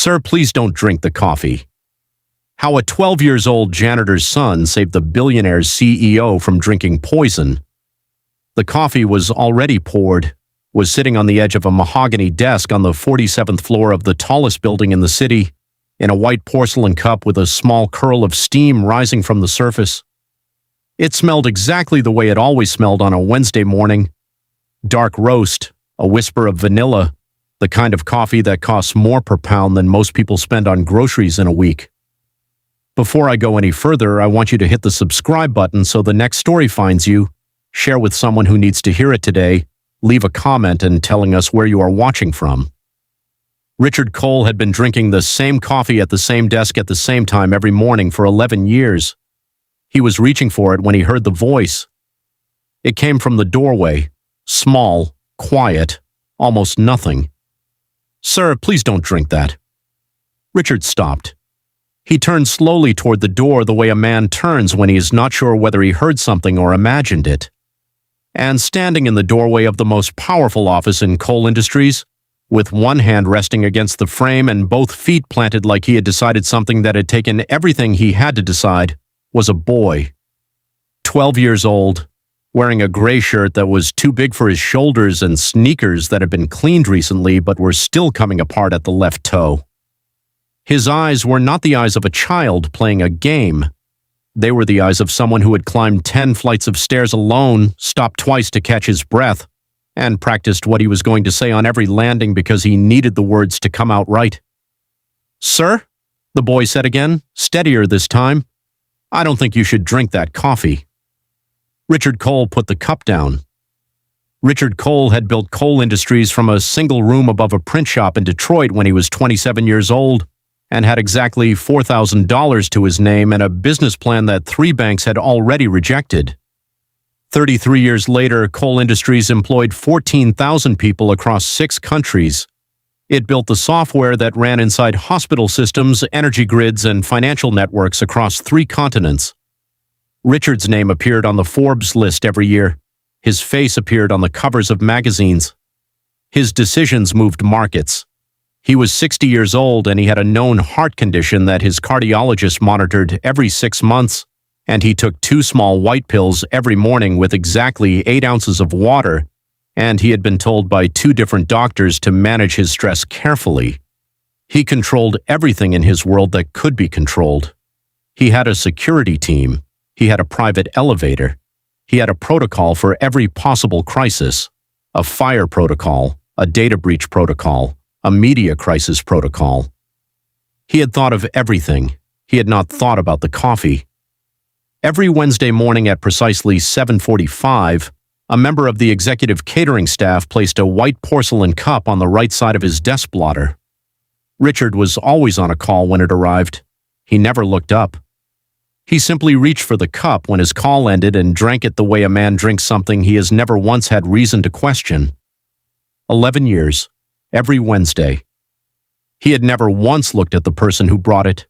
Sir, please don't drink the coffee. How a 12-year-old janitor's son saved the billionaire's CEO from drinking poison. The coffee was already poured, was sitting on the edge of a mahogany desk on the 47th floor of the tallest building in the city, in a white porcelain cup with a small curl of steam rising from the surface. It smelled exactly the way it always smelled on a Wednesday morning. Dark roast, a whisper of vanilla, the kind of coffee that costs more per pound than most people spend on groceries in a week. Before I go any further, I want you to hit the subscribe button so the next story finds you, share with someone who needs to hear it today, leave a comment and telling us where you are watching from. Richard Cole had been drinking the same coffee at the same desk at the same time every morning for 11 years. He was reaching for it when he heard the voice. It came from the doorway, small, quiet, almost nothing. Sir, please don't drink that. Richard stopped. He turned slowly toward the door the way a man turns when he is not sure whether he heard something or imagined it. And standing in the doorway of the most powerful office in Cole Industries, with one hand resting against the frame and both feet planted like he had decided something that had taken everything he had to decide, was a boy. 12 years old, wearing a gray shirt that was too big for his shoulders and sneakers that had been cleaned recently but were still coming apart at the left toe. His eyes were not the eyes of a child playing a game. They were the eyes of someone who had climbed 10 flights of stairs alone, stopped twice to catch his breath, and practiced what he was going to say on every landing because he needed the words to come out right. Sir, the boy said again, steadier this time. I don't think you should drink that coffee. Richard Cole put the cup down. Richard Cole had built Cole Industries from a single room above a print shop in Detroit when he was 27 years old, and had exactly $4,000 to his name and a business plan that 3 banks had already rejected. 33 years later, Cole Industries employed 14,000 people across 6 countries. It built the software that ran inside hospital systems, energy grids, and financial networks across 3 continents. Richard's name appeared on the Forbes list every year. His face appeared on the covers of magazines. His decisions moved markets. He was 60 years old and he had a known heart condition that his cardiologist monitored every 6 months, and he took 2 small white pills every morning with exactly 8 ounces of water, and he had been told by 2 different doctors to manage his stress carefully. He controlled everything in his world that could be controlled. He had a security team. He had a private elevator. He had a protocol for every possible crisis, a fire protocol, a data breach protocol, a media crisis protocol. He had thought of everything. He had not thought about the coffee. Every Wednesday morning at precisely 7:45, a member of the executive catering staff placed a white porcelain cup on the right side of his desk blotter. Richard was always on a call when it arrived. He never looked up. He simply reached for the cup when his call ended and drank it the way a man drinks something he has never once had reason to question. 11 years, every Wednesday. He had never once looked at the person who brought it.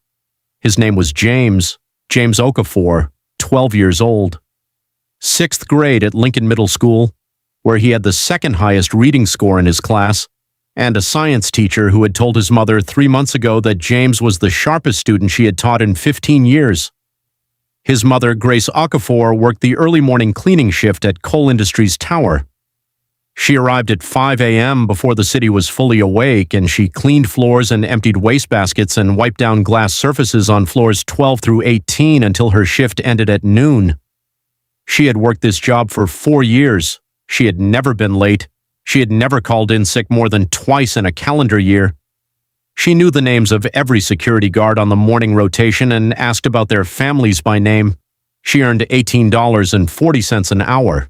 His name was James Okafor, 12 years old. 6th grade at Lincoln Middle School, where he had the 2nd highest reading score in his class, and a science teacher who had told his mother 3 months ago that James was the sharpest student she had taught in 15 years. His mother, Grace Okafor, worked the early morning cleaning shift at Cole Industries Tower. She arrived at 5 a.m. before the city was fully awake, and she cleaned floors and emptied wastebaskets and wiped down glass surfaces on floors 12 through 18 until her shift ended at noon. She had worked this job for 4 years. She had never been late. She had never called in sick more than twice in a calendar year. She knew the names of every security guard on the morning rotation and asked about their families by name. She earned $18.40 an hour.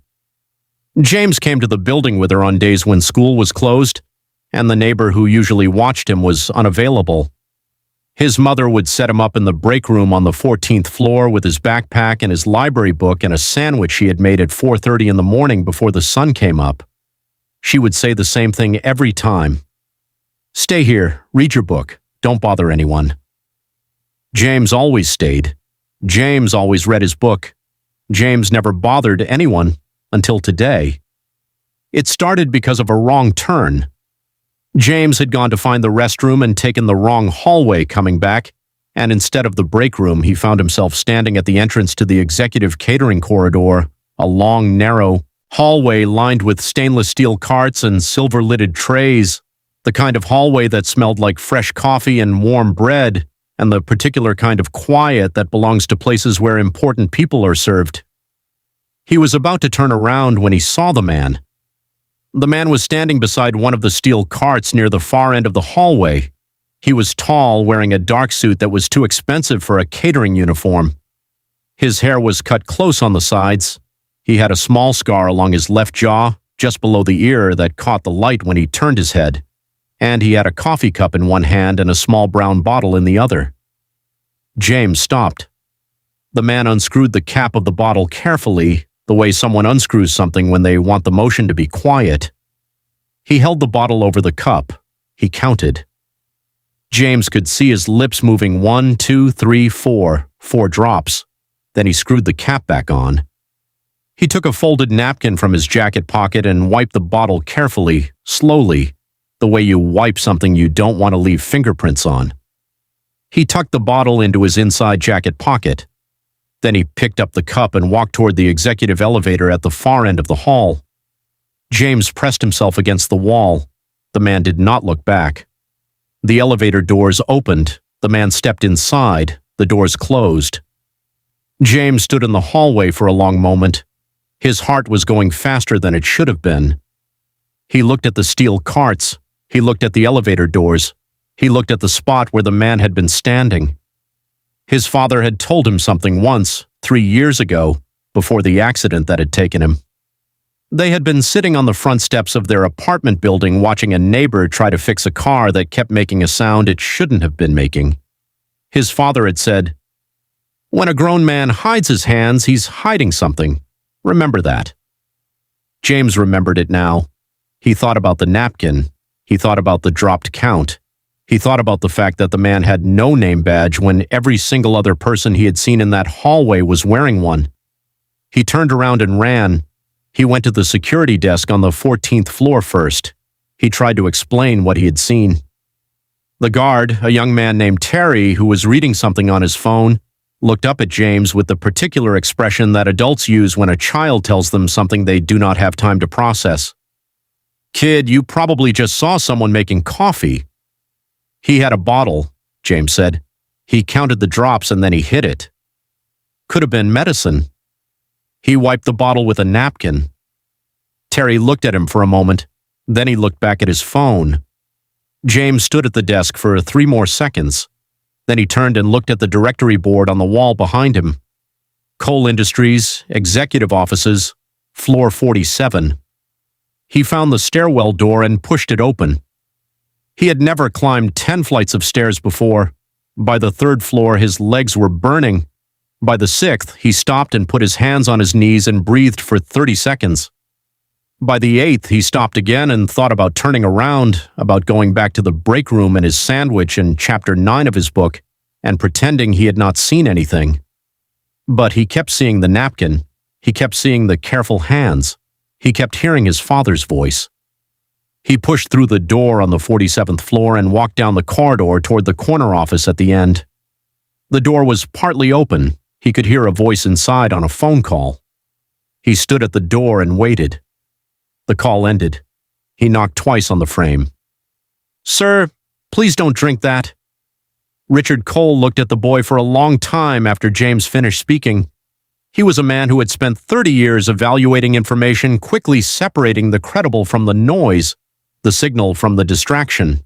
James came to the building with her on days when school was closed, and the neighbor who usually watched him was unavailable. His mother would set him up in the break room on the 14th floor with his backpack and his library book and a sandwich she had made at 4:30 in the morning before the sun came up. She would say the same thing every time. Stay here, read your book, don't bother anyone. James always stayed. James always read his book. James never bothered anyone until today. It started because of a wrong turn. James had gone to find the restroom and taken the wrong hallway coming back, and instead of the break room, he found himself standing at the entrance to the executive catering corridor, a long, narrow hallway lined with stainless steel carts and silver-lidded trays, the kind of hallway that smelled like fresh coffee and warm bread, and the particular kind of quiet that belongs to places where important people are served. He was about to turn around when he saw the man. The man was standing beside one of the steel carts near the far end of the hallway. He was tall, wearing a dark suit that was too expensive for a catering uniform. His hair was cut close on the sides. He had a small scar along his left jaw, just below the ear, that caught the light when he turned his head. And he had a coffee cup in one hand and a small brown bottle in the other. James stopped. The man unscrewed the cap of the bottle carefully, the way someone unscrews something when they want the motion to be quiet. He held the bottle over the cup. He counted. James could see his lips moving 1, 2, 3, 4 drops. Then he screwed the cap back on. He took a folded napkin from his jacket pocket and wiped the bottle carefully, slowly, the way you wipe something you don't want to leave fingerprints on. He tucked the bottle into his inside jacket pocket. Then he picked up the cup and walked toward the executive elevator at the far end of the hall. James pressed himself against the wall. The man did not look back. The elevator doors opened. The man stepped inside. The doors closed. James stood in the hallway for a long moment. His heart was going faster than it should have been. He looked at the steel carts. He looked at the elevator doors. He looked at the spot where the man had been standing. His father had told him something once, 3 years ago, before the accident that had taken him. They had been sitting on the front steps of their apartment building watching a neighbor try to fix a car that kept making a sound it shouldn't have been making. His father had said, "When a grown man hides his hands, he's hiding something. Remember that." James remembered it now. He thought about the napkin. He thought about the dropped count. He thought about the fact that the man had no name badge when every single other person he had seen in that hallway was wearing one. He turned around and ran. He went to the security desk on the 14th floor first. He tried to explain what he had seen. The guard, a young man named Terry, who was reading something on his phone, looked up at James with the particular expression that adults use when a child tells them something they do not have time to process. "Kid, you probably just saw someone making coffee." "He had a bottle," James said. "He counted the drops and then he hit it. Could have been medicine." He wiped the bottle with a napkin. Terry looked at him for a moment. Then he looked back at his phone. James stood at the desk for 3 more seconds. Then he turned and looked at the directory board on the wall behind him. Coal Industries, Executive Offices, Floor 47. He found the stairwell door and pushed it open. He had never climbed 10 flights of stairs before. By the 3rd floor, his legs were burning. By the 6th, he stopped and put his hands on his knees and breathed for 30 seconds. By the 8th, he stopped again and thought about turning around, about going back to the break room and his sandwich and chapter 9 of his book, and pretending he had not seen anything. But he kept seeing the napkin. He kept seeing the careful hands. He kept hearing his father's voice. He pushed through the door on the 47th floor and walked down the corridor toward the corner office at the end. The door was partly open. He could hear a voice inside on a phone call. He stood at the door and waited. The call ended. He knocked twice on the frame. "Sir, please don't drink that." Richard Cole looked at the boy for a long time after James finished speaking. He was a man who had spent 30 years evaluating information, quickly separating the credible from the noise, the signal from the distraction.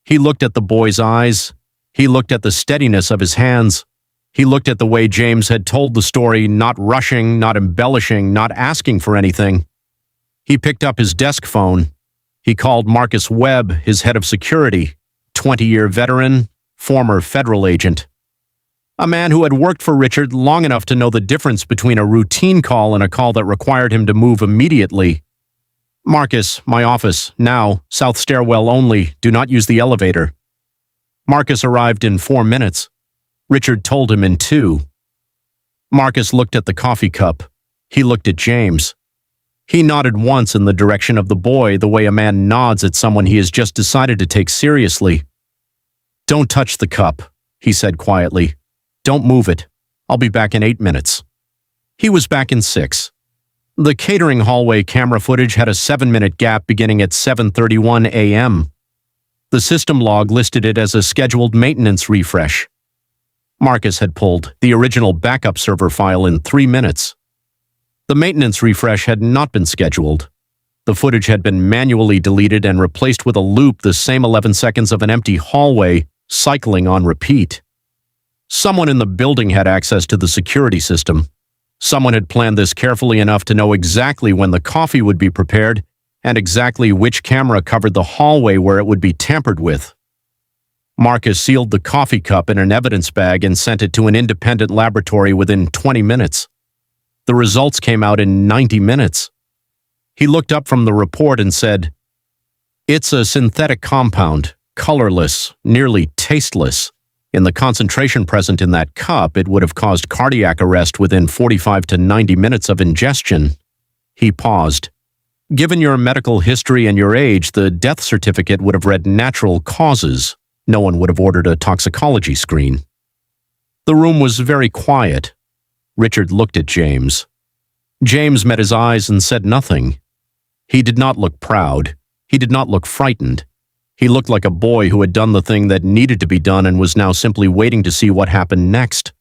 He looked at the boy's eyes. He looked at the steadiness of his hands. He looked at the way James had told the story, not rushing, not embellishing, not asking for anything. He picked up his desk phone. He called Marcus Webb, his head of security, 20-year veteran, former federal agent. A man who had worked for Richard long enough to know the difference between a routine call and a call that required him to move immediately. "Marcus, my office, now, south stairwell only, do not use the elevator." Marcus arrived in 4 minutes. Richard told him in 2. Marcus looked at the coffee cup. He looked at James. He nodded once in the direction of the boy, the way a man nods at someone he has just decided to take seriously. "Don't touch the cup," he said quietly. "Don't move it. I'll be back in 8 minutes." He was back in 6. The catering hallway camera footage had a 7-minute gap beginning at 7:31 a.m. The system log listed it as a scheduled maintenance refresh. Marcus had pulled the original backup server file in 3 minutes. The maintenance refresh had not been scheduled. The footage had been manually deleted and replaced with a loop, the same 11 seconds of an empty hallway, cycling on repeat. Someone in the building had access to the security system. Someone had planned this carefully enough to know exactly when the coffee would be prepared and exactly which camera covered the hallway where it would be tampered with. Marcus sealed the coffee cup in an evidence bag and sent it to an independent laboratory within 20 minutes. The results came out in 90 minutes. He looked up from the report and said, "It's a synthetic compound, colorless, nearly tasteless. In the concentration present in that cup, it would have caused cardiac arrest within 45 to 90 minutes of ingestion." He paused. "Given your medical history and your age, the death certificate would have read natural causes. No one would have ordered a toxicology screen." The room was very quiet. Richard looked at James. James met his eyes and said nothing. He did not look proud. He did not look frightened. He looked like a boy who had done the thing that needed to be done and was now simply waiting to see what happened next.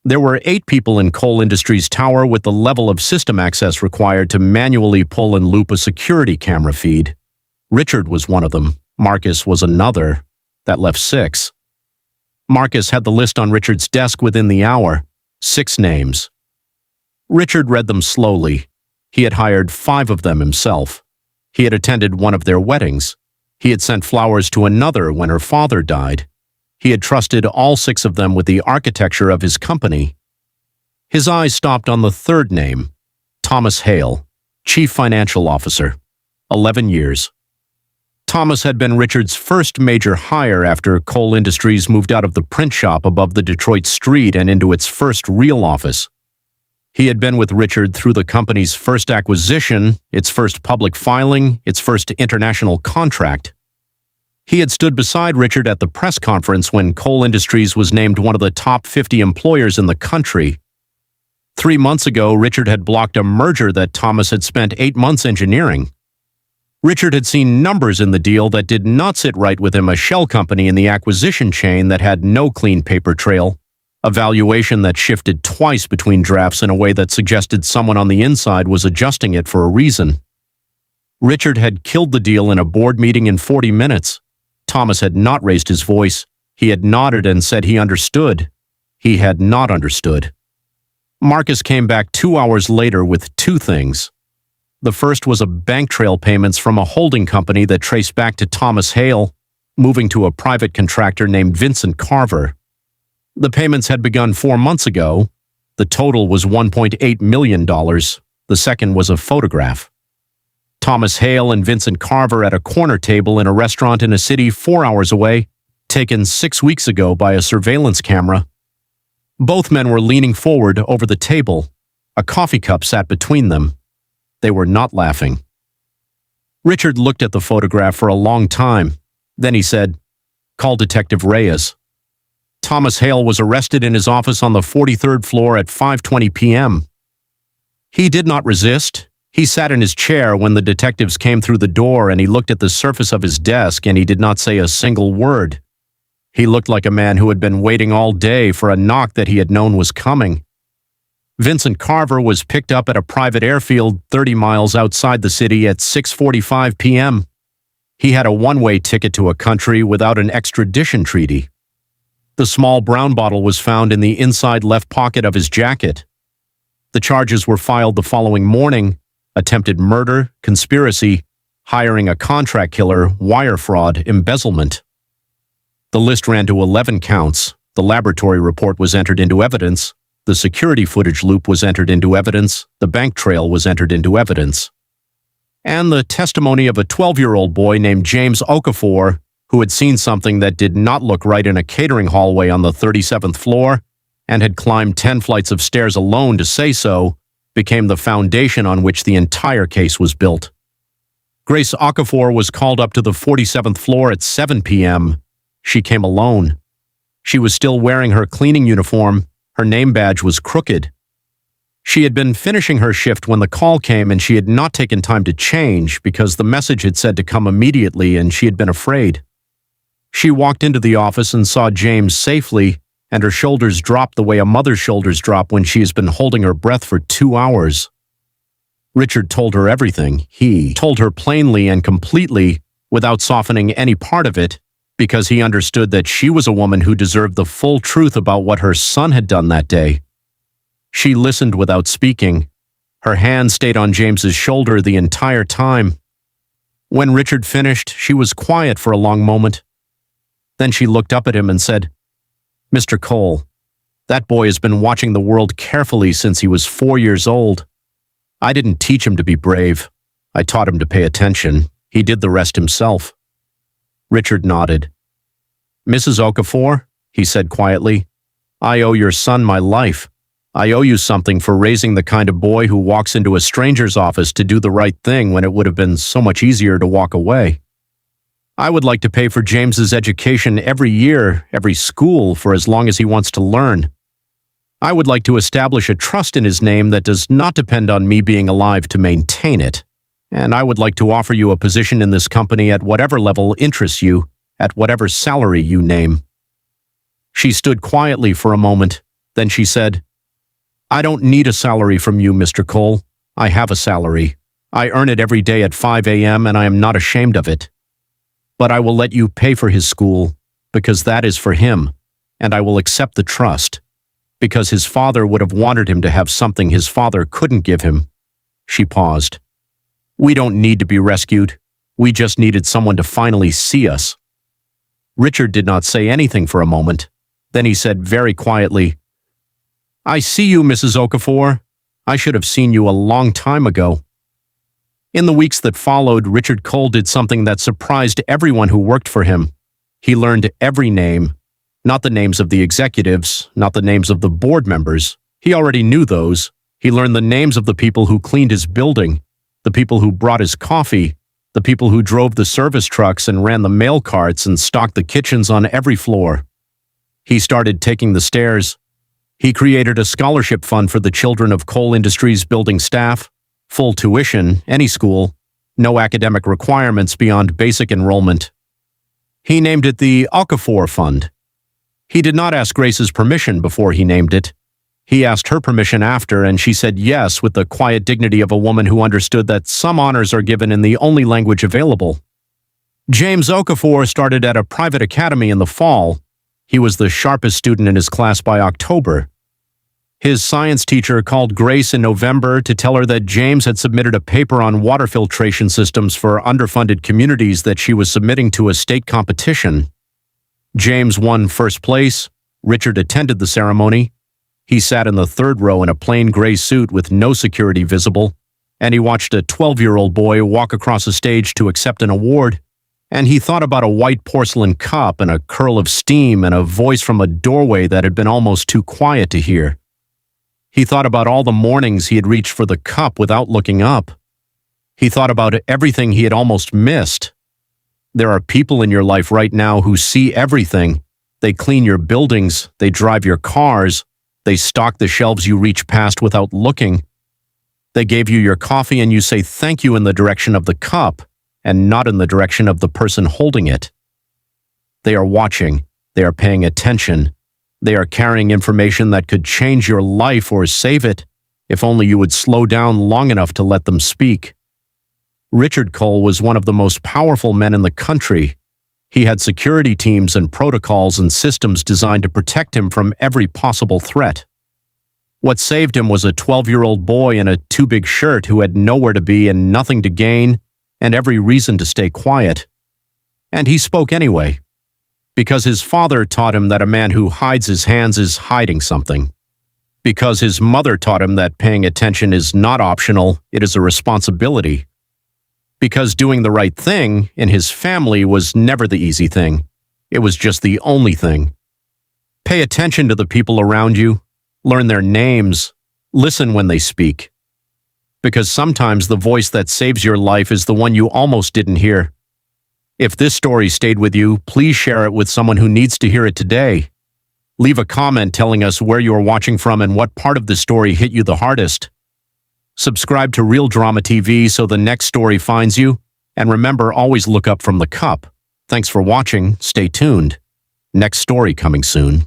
There were 8 people in Coal Industries Tower with the level of system access required to manually pull and loop a security camera feed. Richard was one of them. Marcus was another. That left 6. Marcus had the list on Richard's desk within the hour. 6 names. Richard read them slowly. He had hired 5 of them himself. He had attended one of their weddings. He had sent flowers to another when her father died. He had trusted all 6 of them with the architecture of his company. His eyes stopped on the 3rd name, Thomas Hale, Chief Financial Officer, 11 years. Thomas had been Richard's first major hire after Coal Industries moved out of the print shop above the Detroit street and into its first real office. He had been with Richard through the company's first acquisition, its first public filing, its first international contract. He had stood beside Richard at the press conference when Coal Industries was named one of the top 50 employers in the country. 3 months ago, Richard had blocked a merger that Thomas had spent 8 months engineering. Richard had seen numbers in the deal that did not sit right with him, a shell company in the acquisition chain that had no clean paper trail, a valuation that shifted twice between drafts in a way that suggested someone on the inside was adjusting it for a reason. Richard had killed the deal in a board meeting in 40 minutes. Thomas had not raised his voice. He had nodded and said he understood. He had not understood. Marcus came back 2 hours later with 2 things. The first was a bank trail payments from a holding company that traced back to Thomas Hale, moving to a private contractor named Vincent Carver. The payments had begun 4 months ago. The total was $1.8 million. The second was a photograph. Thomas Hale and Vincent Carver at a corner table in a restaurant in a city 4 hours away, taken 6 weeks ago by a surveillance camera. Both men were leaning forward over the table. A coffee cup sat between them. They were not laughing. Richard looked at the photograph for a long time. Then he said, "Call Detective Reyes." Thomas Hale was arrested in his office on the 43rd floor at 5:20 p.m. He did not resist. He sat in his chair when the detectives came through the door, and he looked at the surface of his desk, and he did not say a single word. He looked like a man who had been waiting all day for a knock that he had known was coming. Vincent Carver was picked up at a private airfield 30 miles outside the city at 6:45 p.m. He had a one-way ticket to a country without an extradition treaty. The small brown bottle was found in the inside left pocket of his jacket. The charges were filed the following morning: attempted murder, conspiracy, hiring a contract killer, wire fraud, embezzlement. The list ran to 11 counts. The laboratory report was entered into evidence. The security footage loop was entered into evidence. The bank trail was entered into evidence. And the testimony of a 12-year-old boy named James Okafor, who had seen something that did not look right in a catering hallway on the 37th floor and had climbed 10 flights of stairs alone to say so, became the foundation on which the entire case was built. Grace Okafor was called up to the 47th floor at 7 p.m. She came alone. She was still wearing her cleaning uniform. Her name badge was crooked. She had been finishing her shift when the call came, and she had not taken time to change because the message had said to come immediately, and she had been afraid. She walked into the office and saw James safely, and her shoulders dropped the way a mother's shoulders drop when she has been holding her breath for 2 hours. Richard told her everything. He told her plainly and completely, without softening any part of it, because he understood that she was a woman who deserved the full truth about what her son had done that day. She listened without speaking. Her hand stayed on James's shoulder the entire time. When Richard finished, she was quiet for a long moment. Then she looked up at him and said, "Mr. Cole, that boy has been watching the world carefully since he was 4 years old. I didn't teach him to be brave. I taught him to pay attention. He did the rest himself." Richard nodded. "Mrs. Okafor," he said quietly, "I owe your son my life. I owe you something for raising the kind of boy who walks into a stranger's office to do the right thing when it would have been so much easier to walk away. I would like to pay for James's education every year, every school, for as long as he wants to learn. I would like to establish a trust in his name that does not depend on me being alive to maintain it. And I would like to offer you a position in this company at whatever level interests you, at whatever salary you name." She stood quietly for a moment. Then she said, "I don't need a salary from you, Mr. Cole. I have a salary. I earn it every day at 5 a.m. and I am not ashamed of it. But I will let you pay for his school, because that is for him, and I will accept the trust, because his father would have wanted him to have something his father couldn't give him." She paused. "We don't need to be rescued. We just needed someone to finally see us." Richard did not say anything for a moment. Then he said very quietly, "I see you, Mrs. Okafor. I should have seen you a long time ago." In the weeks that followed, Richard Cole did something that surprised everyone who worked for him. He learned every name, not the names of the executives, not the names of the board members. He already knew those. He learned the names of the people who cleaned his building, the people who brought his coffee, the people who drove the service trucks and ran the mail carts and stocked the kitchens on every floor. He started taking the stairs. He created a scholarship fund for the children of coal industries building staff, full tuition, any school, no academic requirements beyond basic enrollment. He named it the Okafor Fund. He did not ask Grace's permission before he named it. He asked her permission after, and she said yes with the quiet dignity of a woman who understood that some honors are given in the only language available. James Okafor started at a private academy in the fall. He was the sharpest student in his class by October. His science teacher called Grace in November to tell her that James had submitted a paper on water filtration systems for underfunded communities that she was submitting to a state competition. James won first place. Richard attended the ceremony. He sat in the third row in a plain gray suit with no security visible, and he watched a 12-year-old boy walk across a stage to accept an award. And he thought about a white porcelain cup and a curl of steam and a voice from a doorway that had been almost too quiet to hear. He thought about all the mornings he had reached for the cup without looking up. He thought about everything he had almost missed. There are people in your life right now who see everything. They clean your buildings, they drive your cars, they stock the shelves you reach past without looking. They gave you your coffee and you say thank you in the direction of the cup, and not in the direction of the person holding it. They are watching. They are paying attention. They are carrying information that could change your life or save it, if only you would slow down long enough to let them speak. Richard Cole was one of the most powerful men in the country. He had security teams and protocols and systems designed to protect him from every possible threat. What saved him was a 12-year-old boy in a too-big shirt who had nowhere to be and nothing to gain, and every reason to stay quiet. And he spoke anyway, because his father taught him that a man who hides his hands is hiding something. Because his mother taught him that paying attention is not optional, it is a responsibility. Because doing the right thing in his family was never the easy thing. It was just the only thing. Pay attention to the people around you, learn their names, listen when they speak, because sometimes the voice that saves your life is the one you almost didn't hear. If this story stayed with you, please share it with someone who needs to hear it today. Leave a comment telling us where you are watching from and what part of the story hit you the hardest. Subscribe to Real Drama TV so the next story finds you, and remember, always look up from the cup. Thanks for watching. Stay tuned. Next story coming soon.